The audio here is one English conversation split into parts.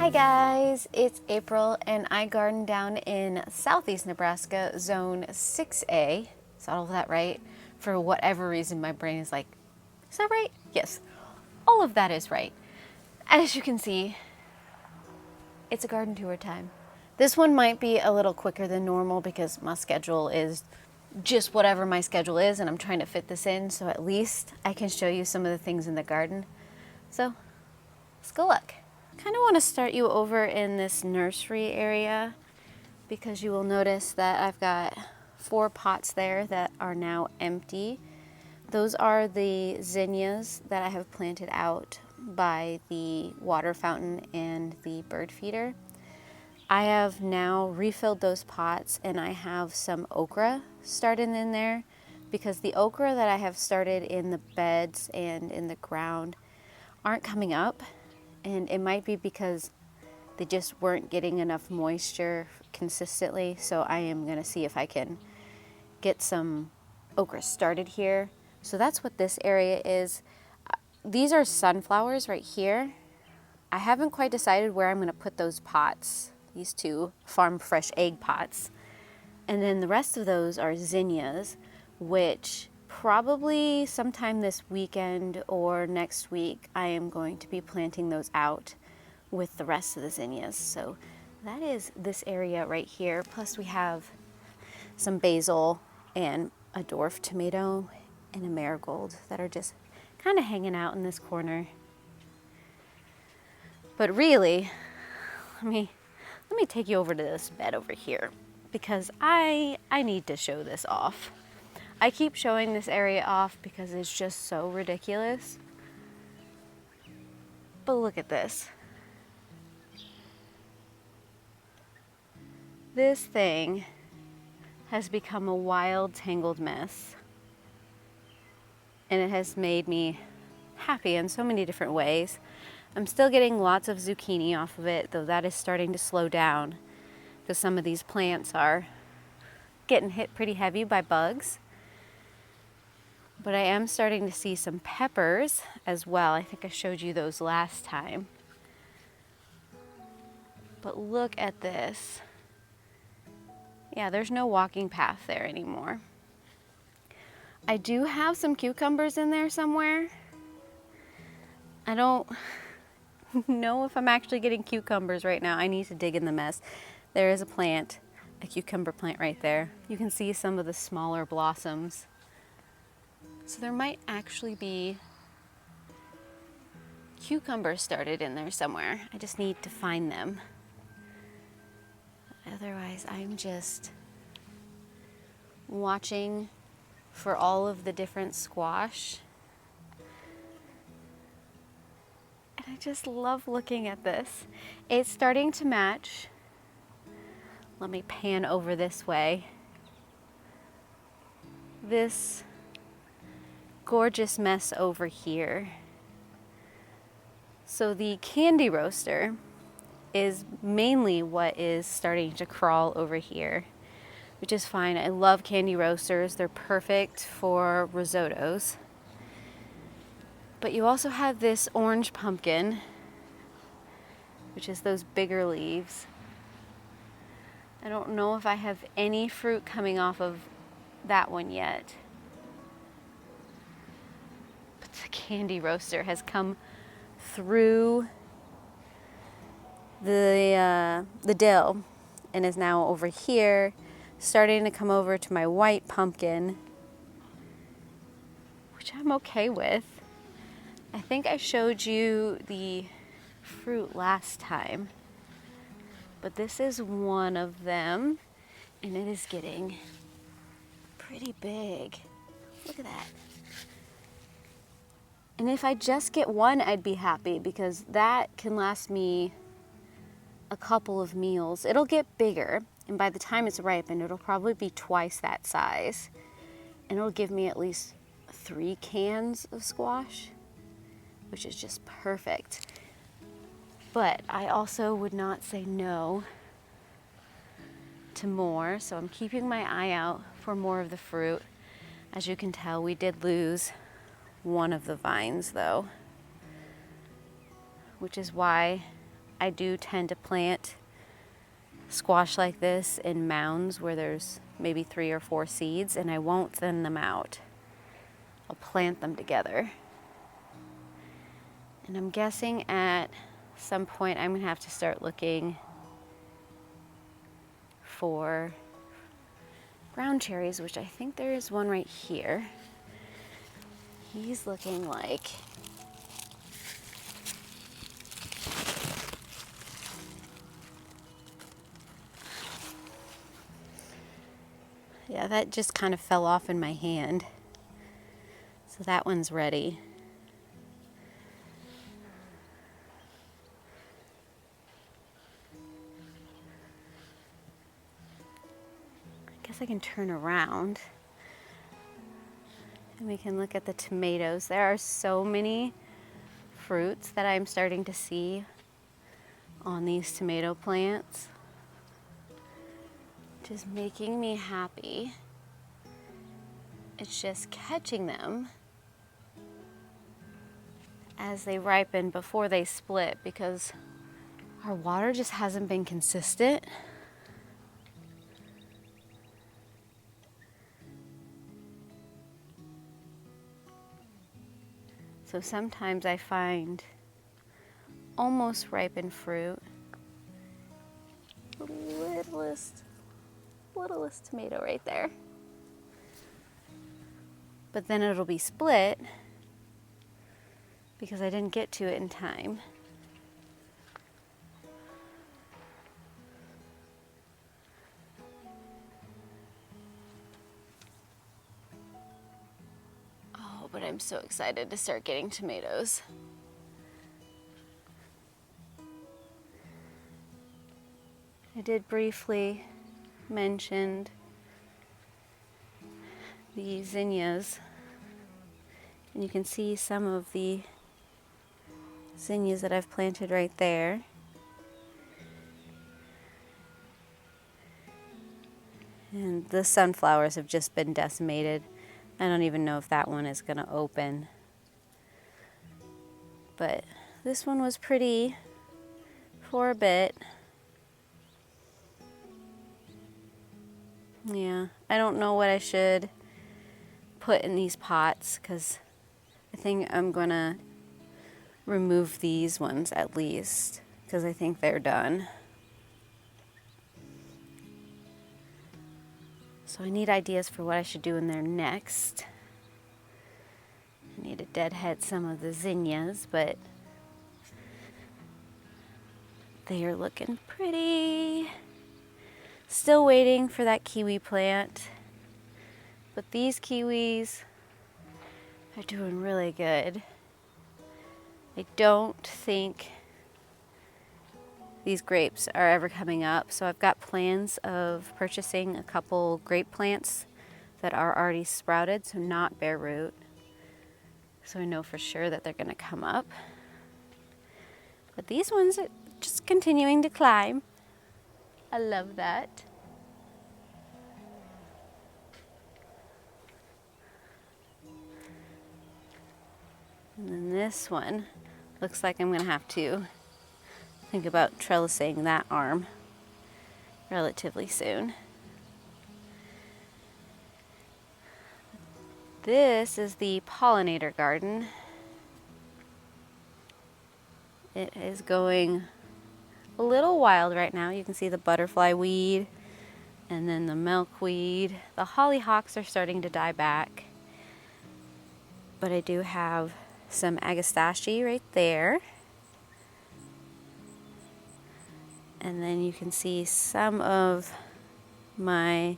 Hi guys, it's April and I garden down in southeast Nebraska, zone 6A. Is all of that right? For whatever reason my brain is like, is that right? Yes, all of that is right. As you can see, it's a garden tour time. This one might be a little quicker than normal because my schedule is just whatever my schedule is and I'm trying to fit this in so at least I can show you some of the things in the garden. So, let's go look. I kind of want to start you over in this nursery area because you will notice that I've got 4 pots there that are now empty. Those are the zinnias that I have planted out by the water fountain and the bird feeder. I have now refilled those pots and I have some okra started in there because the okra that I have started in the beds and in the ground aren't coming up, and it might be because they just weren't getting enough moisture consistently. So I am going to see if I can get some okra started here. So that's what this area is. These are sunflowers right here. I haven't quite decided where I'm going to put those pots, these 2 farm fresh egg pots. And then the rest of those are zinnias, which probably sometime this weekend or next week I am going to be planting those out with the rest of the zinnias. So that is this area right here. Plus we have some basil and a dwarf tomato and a marigold that are just kind of hanging out in this corner. But really, let me take you over to this bed over here because I need to show this off. I keep showing this area off because it's just so ridiculous. But look at this. This thing has become a wild, tangled mess. And it has made me happy in so many different ways. I'm still getting lots of zucchini off of it, though that is starting to slow down because some of these plants are getting hit pretty heavy by bugs. But I am starting to see some peppers as well. I think I showed you those last time. But look at this. Yeah, there's no walking path there anymore. I do have some cucumbers in there somewhere. I don't know if I'm actually getting cucumbers right now. I need to dig in the mess. There is a plant, a cucumber plant right there. You can see some of the smaller blossoms. So there might actually be cucumbers started in there somewhere. I just need to find them. Otherwise, I'm just watching for all of the different squash. And I just love looking at this. It's starting to match. Let me pan over this way. This gorgeous mess over here. So the candy roaster is mainly what is starting to crawl over here, which is fine. I love candy roasters. They're perfect for risottos. But you also have this orange pumpkin, which is those bigger leaves. I don't know if I have any fruit coming off of that one yet. But the candy roaster has come through the dill and is now over here, starting to come over to my white pumpkin, which I'm okay with. I think I showed you the fruit last time, but this is one of them, and it is getting pretty big. Look at that. And if I just get one, I'd be happy because that can last me a couple of meals. It'll get bigger, and by the time it's ripened, it'll probably be twice that size, and it'll give me at least 3 cans of squash, which is just perfect. But I also would not say no to more, so I'm keeping my eye out for more of the fruit. As you can tell, we did lose one of the vines though, which is why I do tend to plant squash like this in mounds where there's maybe 3 or 4 seeds, and I won't thin them out. I'll plant them together. And I'm guessing at some point I'm gonna have to start looking for ground cherries, which I think there is one right here. He's looking like yeah, that just kind of fell off in my hand. So that one's ready. I guess I can turn around and we can look at the tomatoes. There are so many fruits that I'm starting to see on these tomato plants, which is making me happy. It's just catching them as they ripen before they split, because our water just hasn't been consistent. So sometimes I find almost ripened fruit, the littlest tomato right there. But then it'll be split because I didn't get to it in time. Oh, but I'm so excited to start getting tomatoes. I did briefly mention the zinnias, and you can see some of the zinnias that I've planted right there. And the sunflowers have just been decimated. I don't even know if that one is going to open. But this one was pretty for a bit. Yeah, I don't know what I should put in these pots, because I think I'm going to remove these ones at least, because I think they're done. So I need ideas for what I should do in there next. I need to deadhead some of the zinnias, but they are looking pretty. Still waiting for that kiwi plant, but these kiwis are doing really good. I don't think these grapes are ever coming up, so I've got plans of purchasing a couple grape plants that are already sprouted, so not bare root, so I know for sure that they're going to come up. But these ones are just continuing to climb. I love that. And then this one looks like I'm going to have to think about trellising that arm relatively soon. This is the pollinator garden. It is going a little wild right now. You can see the butterfly weed and then the milkweed. The hollyhocks are starting to die back. But I do have some agastache right there. And then you can see some of my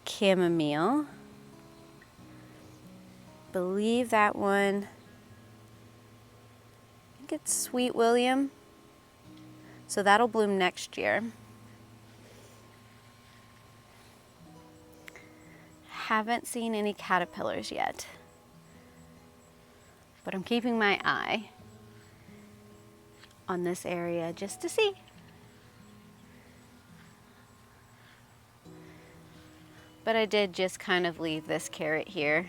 chamomile. Believe that one, I think it's Sweet William. So that'll bloom next year. Haven't seen any caterpillars yet, but I'm keeping my eye on this area just to see. But I did just kind of leave this carrot here.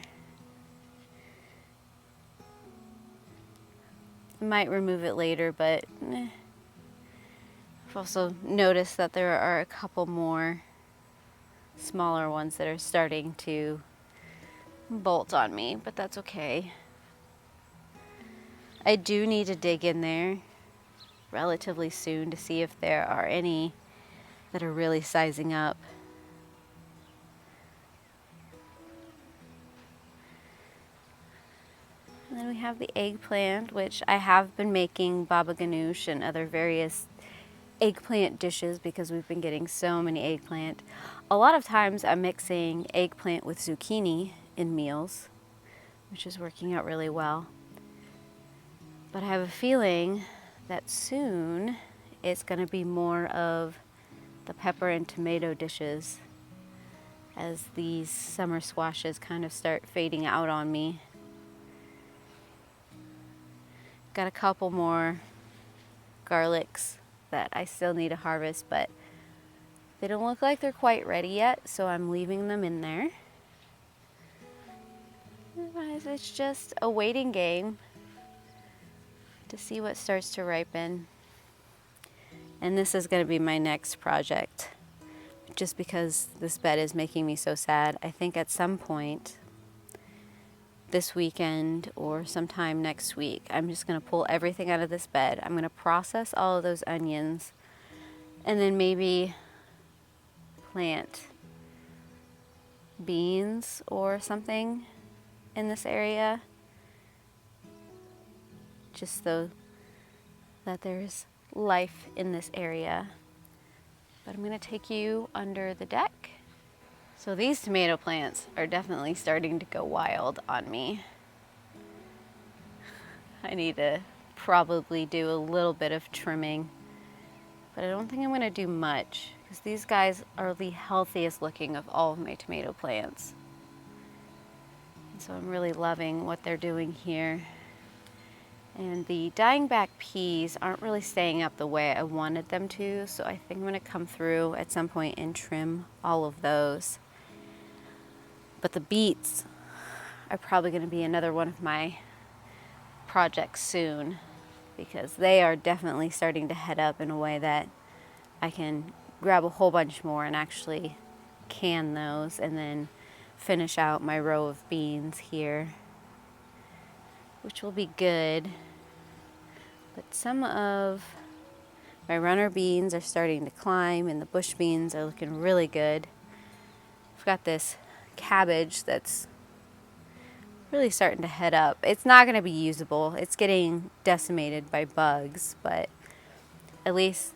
I might remove it later, but I've also noticed that there are a couple more smaller ones that are starting to bolt on me, but that's okay. I do need to dig in there relatively soon to see if there are any that are really sizing up. And then we have the eggplant, which I have been making baba ganoush and other various eggplant dishes because we've been getting so many eggplant. A lot of times I'm mixing eggplant with zucchini in meals, which is working out really well. But I have a feeling that soon it's going to be more of the pepper and tomato dishes as these summer squashes kind of start fading out on me. Got a couple more garlics that I still need to harvest, but they don't look like they're quite ready yet, so I'm leaving them in there. Otherwise, it's just a waiting game to see what starts to ripen. And this is going to be my next project, just because this bed is making me so sad. I think at some point this weekend or sometime next week, I'm just going to pull everything out of this bed. I'm going to process all of those onions and then maybe plant beans or something in this area, just so that there's life in this area. But I'm going to take you under the deck. So these tomato plants are definitely starting to go wild on me. I need to probably do a little bit of trimming, but I don't think I'm going to do much because these guys are the healthiest looking of all of my tomato plants. And so I'm really loving what they're doing here. And the dying back peas aren't really staying up the way I wanted them to, so I think I'm going to come through at some point and trim all of those. But the beets are probably going to be another one of my projects soon because they are definitely starting to head up in a way that I can grab a whole bunch more and actually can those and then finish out my row of beans here, which will be good. But some of my runner beans are starting to climb and the bush beans are looking really good. I've got this cabbage that's really starting to head up. It's not going to be usable. It's getting decimated by bugs, but at least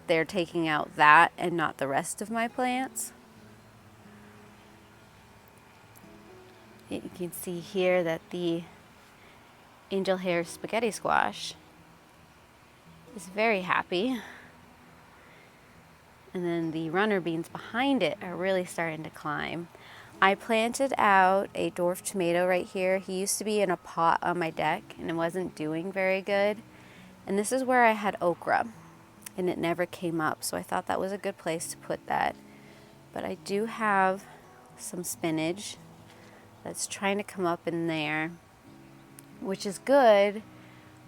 they're taking out that and not the rest of my plants. You can see here that the angel hair spaghetti squash is very happy. And then the runner beans behind it are really starting to climb. I planted out a dwarf tomato right here. He used to be in a pot on my deck and it wasn't doing very good. And this is where I had okra and it never came up. So I thought that was a good place to put that. But I do have some spinach that's trying to come up in there, which is good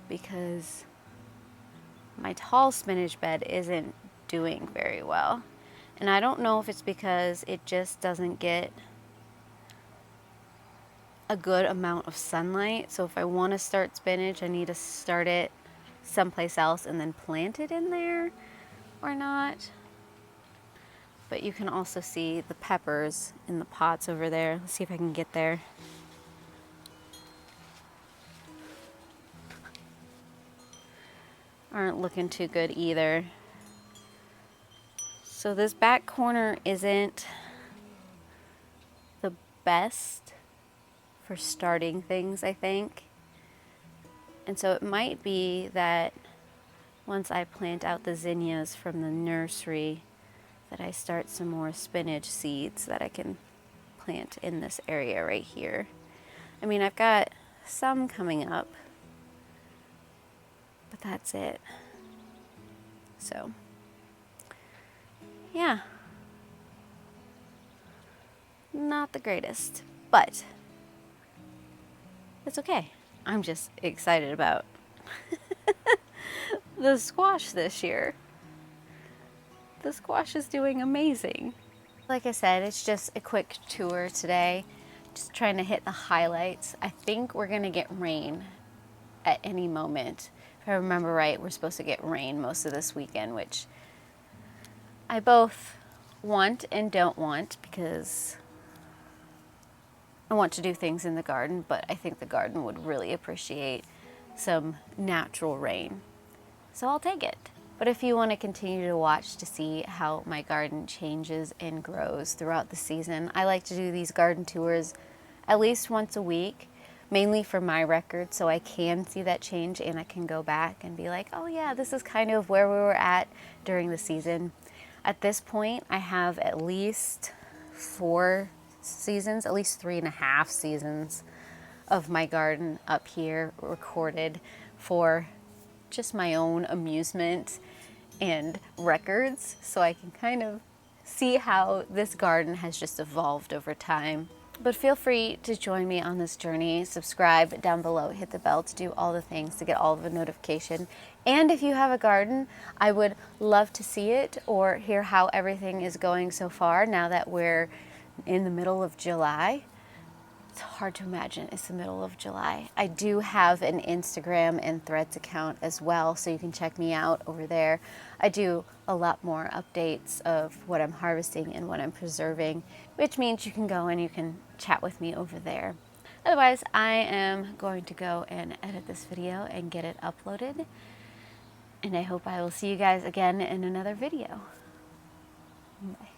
because my tall spinach bed isn't doing very well. And I don't know if it's because it just doesn't get a good amount of sunlight. So if I want to start spinach, I need to start it someplace else and then plant it in there or not. But you can also see the peppers in the pots over there. Let's see if I can get there. Aren't looking too good either. So this back corner isn't the best for starting things, I think. And so it might be that once I plant out the zinnias from the nursery, that I start some more spinach seeds that I can plant in this area right here. I mean, I've got some coming up, but that's it. So, yeah. Not the greatest, but it's okay. I'm just excited about the squash this year. the squash is doing amazing. Like I said, it's just a quick tour today. Just trying to hit the highlights. I think we're gonna get rain at any moment. If I remember right, we're supposed to get rain most of this weekend, which I both want and don't want because I want to do things in the garden, but I think the garden would really appreciate some natural rain. So I'll take it. But if you want to continue to watch to see how my garden changes and grows throughout the season, I like to do these garden tours at least once a week, mainly for my record, so I can see that change and I can go back and be like, oh yeah, this is kind of where we were at during the season. At this point, I have at least 4 seasons, at least 3.5 seasons of my garden up here recorded for just my own amusement and records, so I can kind of see how this garden has just evolved over time. But feel free to join me on this journey. Subscribe down below, hit the bell to do all the things to get all of the notification. And if you have a garden, I would love to see it or hear how everything is going so far now that we're in the middle of July. It's hard to imagine it's the middle of July. I do have an Instagram and Threads account as well, so you can check me out over there. I do a lot more updates of what I'm harvesting and what I'm preserving, which means you can go and you can chat with me over there. Otherwise, I am going to go and edit this video and get it uploaded. And I hope I will see you guys again in another video. Bye.